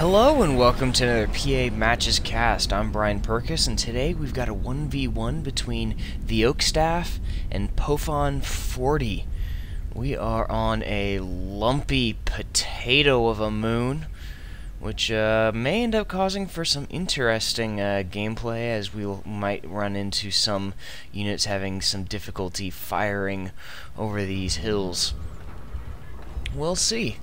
Hello and welcome to another PA Matches Cast. I'm Brian Perkis, and today we've got a 1v1 between the Oakstaff and Pofon 40. We are on a lumpy potato of a moon, which may end up causing for some interesting gameplay, as we might run into some units having some difficulty firing over these hills. We'll see.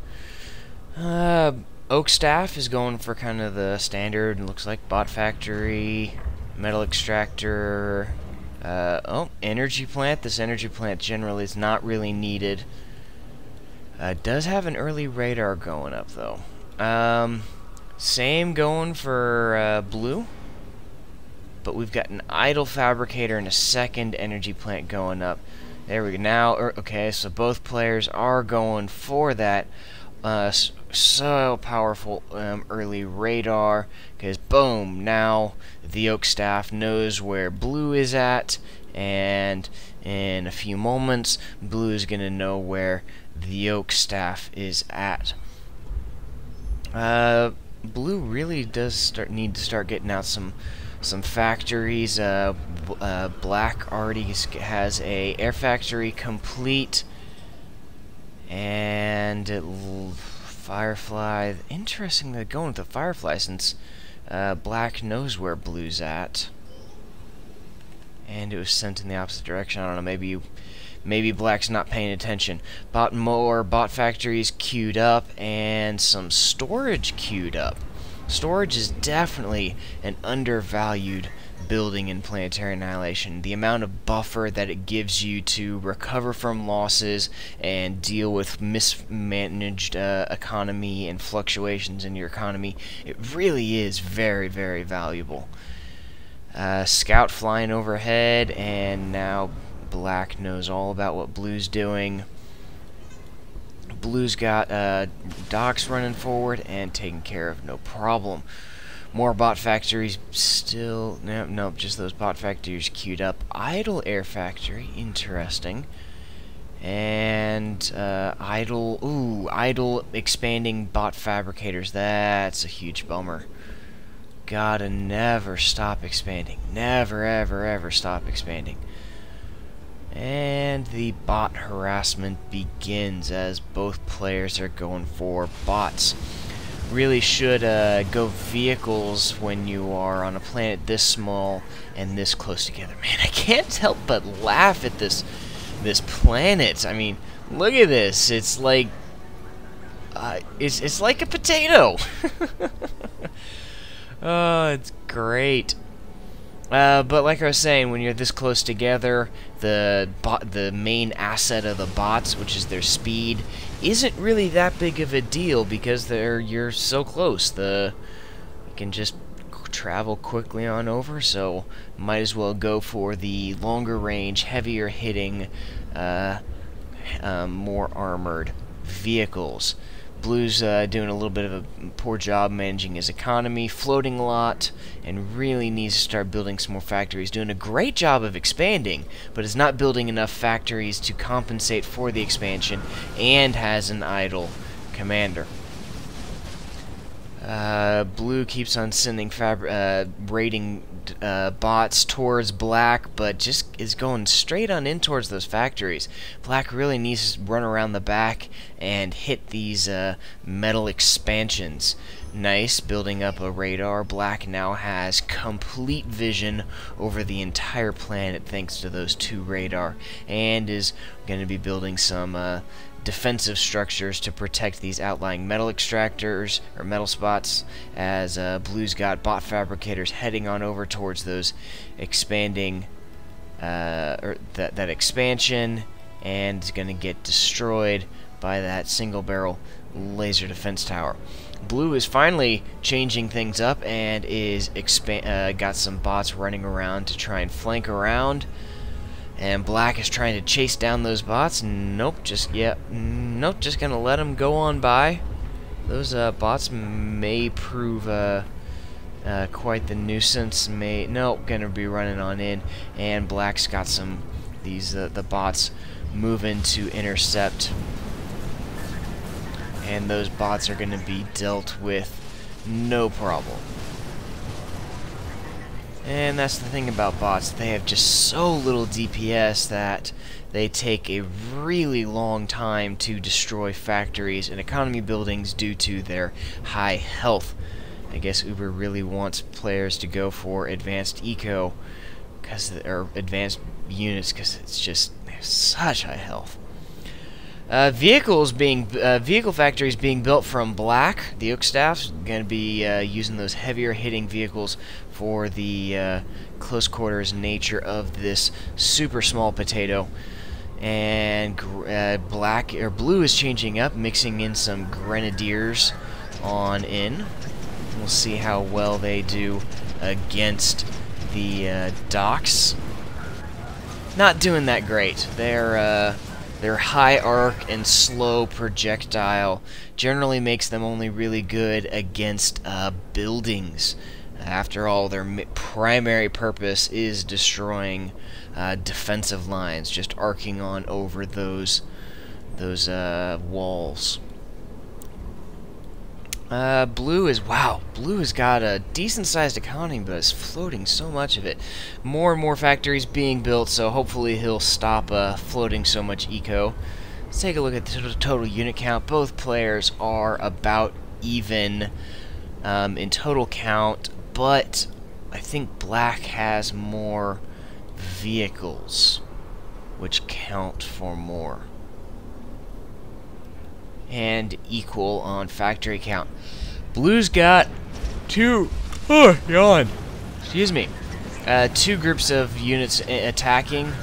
Oakstaff is going for kind of the standard, it looks like bot factory, metal extractor, energy plant. This energy plant generally is not really needed. Does have an early radar going up though. Same going for blue, but we've got an idle fabricator and a second energy plant going up. There we go. Now, okay, so both players are going for that. So powerful early radar, because boom, now the Oakstaff knows where blue is at, and in a few moments blue is gonna know where the Oakstaff is at. Blue really does need to start getting out some factories. Black already has a air factory complete, and Firefly. Interesting they're going with the Firefly, since Black knows where blue's at, and it was sent in the opposite direction. I don't know, maybe Black's not paying attention. More bot factories queued up, and some storage queued up. Storage is definitely an undervalued building in Planetary Annihilation. The amount of buffer that it gives you to recover from losses and deal with mismanaged economy and fluctuations in your economy, it really is very, very valuable. Scout flying overhead, and now Black knows all about what Blue's doing. Blue's got docks running forward and taken care of, no problem. More bot factories still... Nope, just those bot factories queued up. Idle air factory, interesting. And idle expanding bot fabricators. That's a huge bummer. Gotta never stop expanding. Never, ever, ever stop expanding. And the bot harassment begins as both players are going for bots. Really should go vehicles when you are on a planet this small and this close together. Man, I can't help but laugh at this planet. I mean, look at this. It's like it's like a potato. Oh, it's great. But like I was saying, when you're this close together, the main asset of the bots, which is their speed, isn't really that big of a deal, because you're so close. You can just travel quickly on over, so might as well go for the longer range, heavier hitting, more armored vehicles. Blue's doing a little bit of a poor job managing his economy, floating a lot, and really needs to start building some more factories. Doing a great job of expanding, but is not building enough factories to compensate for the expansion, and has an idle commander. Blue keeps on sending raiding bots towards Black, but just is going straight on in towards those factories. Black really needs to run around the back and hit these metal expansions. Nice, building up a radar. Black now has complete vision over the entire planet thanks to those two radar, and is going to be building some defensive structures to protect these outlying metal extractors, or metal spots, as Blue's got bot fabricators heading on over towards those expanding, that expansion, and is going to get destroyed by that single barrel laser defense tower. Blue is finally changing things up, and is got some bots running around to try and flank around. And Black is trying to chase down those bots. Nope, just gonna let them go on by. Those bots may prove quite the nuisance. Gonna be running on in. And Black's got the bots moving to intercept. And those bots are gonna be dealt with no problem. And that's the thing about bots, they have just so little DPS that they take a really long time to destroy factories and economy buildings due to their high health. I guess Uber really wants players to go for advanced eco, or advanced units, because it's just, they have such high health. Vehicle factories being built from Black. The Oak Staff's going to be using those heavier hitting vehicles for the close quarters nature of this super small potato. And Blue is changing up, mixing in some Grenadiers on in. We'll see how well they do against the docks. Not doing that great. Their high arc and slow projectile generally makes them only really good against buildings. After all, their primary purpose is destroying defensive lines, just arcing on over those walls. Blue has got a decent-sized economy, but is floating so much of it. More and more factories being built, so hopefully he'll stop floating so much eco. Let's take a look at the total unit count. Both players are about even in total count, but I think Black has more vehicles, which count for more. And equal on factory count. Blue's got two groups of units attacking.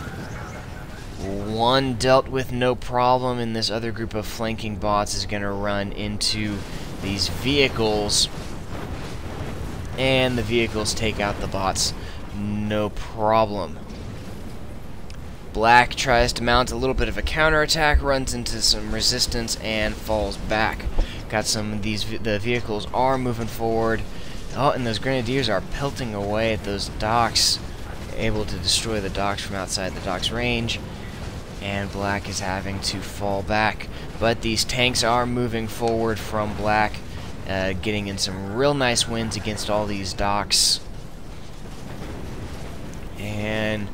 One dealt with no problem, and this other group of flanking bots is going to run into these vehicles, and the vehicles take out the bots no problem. Black tries to mount a little bit of a counterattack, runs into some resistance, and falls back. Got some of the vehicles are moving forward. Oh, and those Grenadiers are pelting away at those docks, able to destroy the docks from outside the docks range. And Black is having to fall back. But these tanks are moving forward from Black, getting in some real nice wins against all these docks. And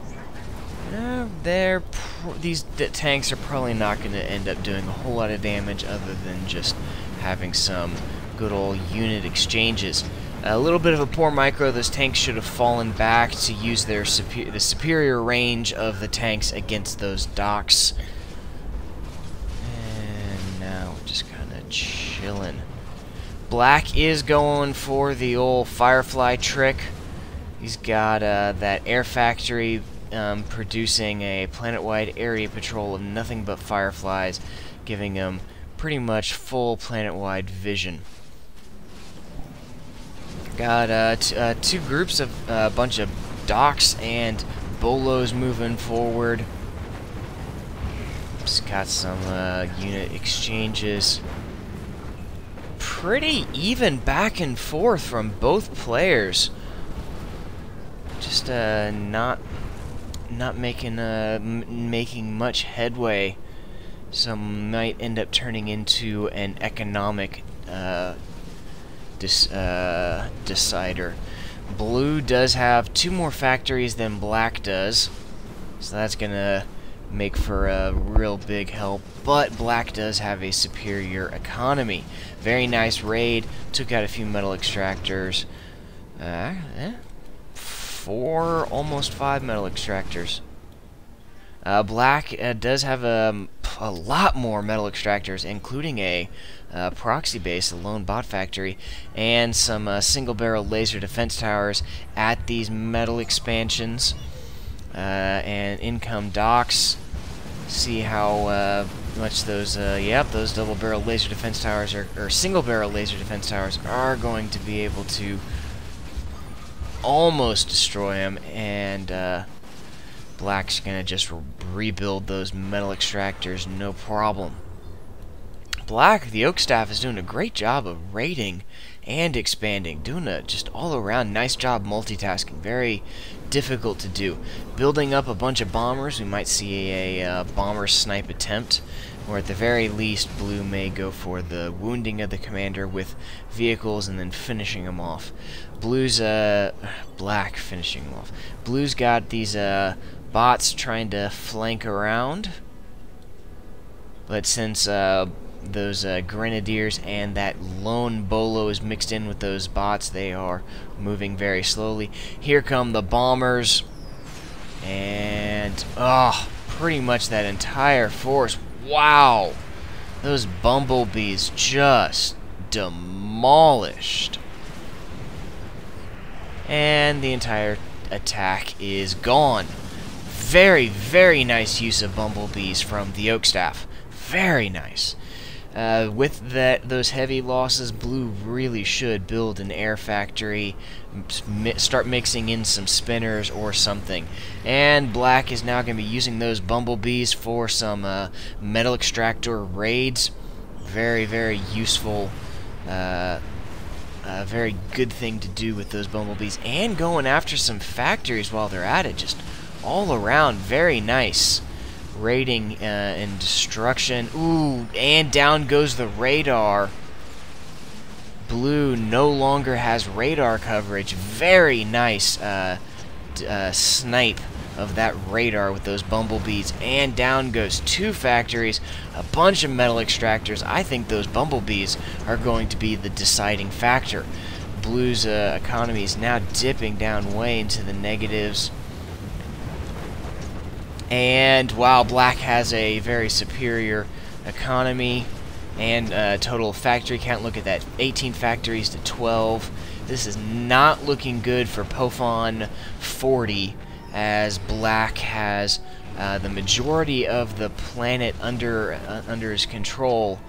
these tanks are probably not going to end up doing a whole lot of damage other than just having some good old unit exchanges. A little bit of a poor micro. Those tanks should have fallen back to use the superior range of the tanks against those docks. And now we're just kind of chilling. Black is going for the old Firefly trick. He's got that air factory producing a planet-wide area patrol of nothing but fireflies, giving him pretty much full planet-wide vision. Got two groups of a bunch of docks and bolos moving forward. Just got some unit exchanges. Pretty even back and forth from both players. Just not making much headway, so might end up turning into an economic decider. Blue does have 2 more factories than Black does, so that's gonna make for a real big help, but Black does have a superior economy. Very nice raid, took out a few metal extractors. 4, almost 5 metal extractors. Black does have a lot more metal extractors, including a proxy base, a lone bot factory, and some single-barrel laser defense towers at these metal expansions. And income docks. See how much those those double-barrel laser defense towers or single-barrel laser defense towers are going to be able to almost destroy him, and Black's gonna just rebuild those metal extractors no problem. Black, the Oak Staff, is doing a great job of raiding and expanding, doing a just all-around nice job multitasking. Very difficult to do. Building up a bunch of bombers. We might see a bomber snipe attempt. Or at the very least, blue may go for the wounding of the commander with vehicles and then finishing him off. Blue's, black finishing him off. Blue's got these, bots trying to flank around. But since, those, grenadiers and that lone bolo is mixed in with those bots, they are moving very slowly. Here come the bombers. And, pretty much that entire force. Wow! Those bumblebees just demolished. And the entire attack is gone. Very, very nice use of bumblebees from the Oak Staff. Very nice. With those heavy losses, blue really should build an air factory, start mixing in some spinners or something. And black is now going to be using those bumblebees for some metal extractor raids. Very, very useful, very good thing to do with those bumblebees. And going after some factories while they're at it, just all around, very nice. Raiding and destruction. Ooh, and down goes the radar. Blue no longer has radar coverage. Very nice snipe of that radar with those bumblebees. And down goes 2 factories, a bunch of metal extractors. I think those bumblebees are going to be the deciding factor. Blue's economy is now dipping down way into the negatives. And while black has a very superior economy and total factory count, look at that, 18 factories to 12. This is not looking good for Pofon 40, as black has the majority of the planet under his control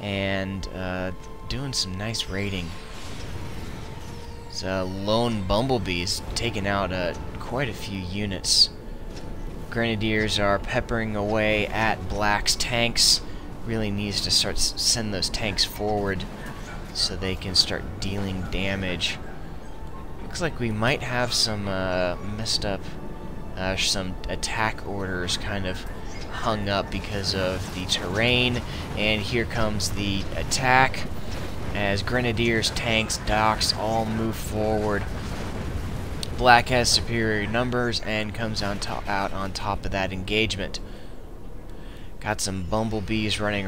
and doing some nice raiding. So lone bumblebees taking out quite a few units. Grenadiers are peppering away at black's tanks. Really needs to send those tanks forward so they can start dealing damage. Looks like we might have some messed up, some attack orders kind of hung up because of the terrain. And here comes the attack as grenadiers, tanks, docks all move forward. Black has superior numbers and comes out on top of that engagement. Got some bumblebees flying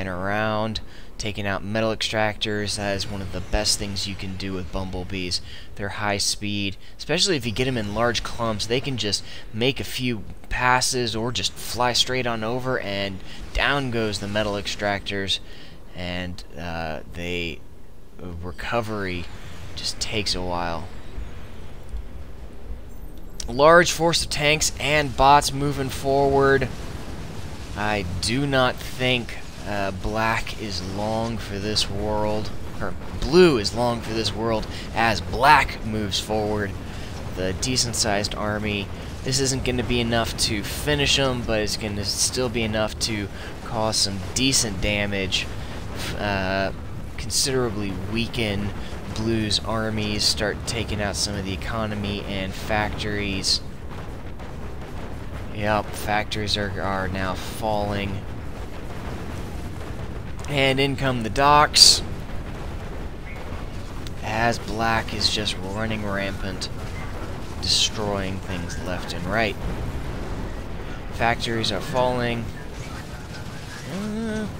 around, taking out metal extractors. That is one of the best things you can do with bumblebees. They're high speed, especially if you get them in large clumps. They can just make a few passes or just fly straight on over, and down goes the metal extractors. And recovery just takes a while. Large force of tanks and bots moving forward. I do not think black is long for this world, or blue is long for this world, as black moves forward with a decent-sized army. This isn't going to be enough to finish them, but it's going to still be enough to cause some decent damage, considerably weaken blue's armies, start taking out some of the economy and factories. Yep, factories are now falling. And in come the docks, as black is just running rampant, destroying things left and right. Factories are falling.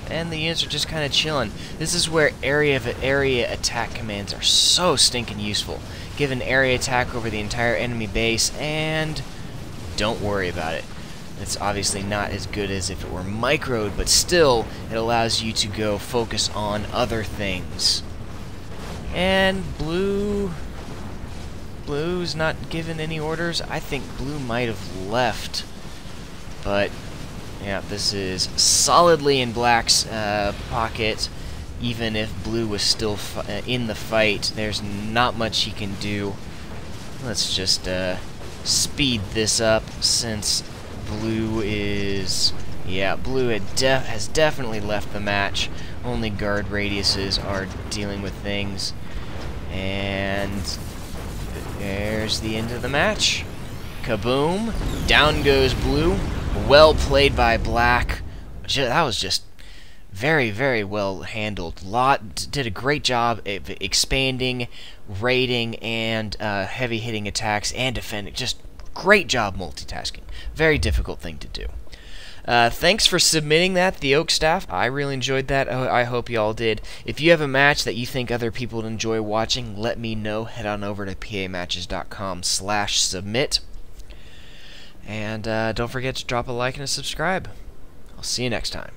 And the units are just kind of chilling. This is where area attack commands are so stinking useful. Give an area attack over the entire enemy base and don't worry about it. It's obviously not as good as if it were microed, but still it allows you to go focus on other things. And blue's not given any orders. I think blue might have left, but yeah, this is solidly in black's pocket. Even if blue was still in the fight, there's not much he can do. Let's just speed this up, since blue is... yeah, blue has definitely left the match. Only guard radiuses are dealing with things. And there's the end of the match. Kaboom! Down goes blue. Well played by black. that was just very, very well handled. Did a great job of expanding, raiding, and heavy hitting attacks and defending. Just great job multitasking. Very difficult thing to do. Thanks for submitting that, the Oak Staff. I really enjoyed that. I hope you all did. If you have a match that you think other people would enjoy watching, let me know. Head on over to pamatches.com/submit. And don't forget to drop a like and a subscribe. I'll see you next time.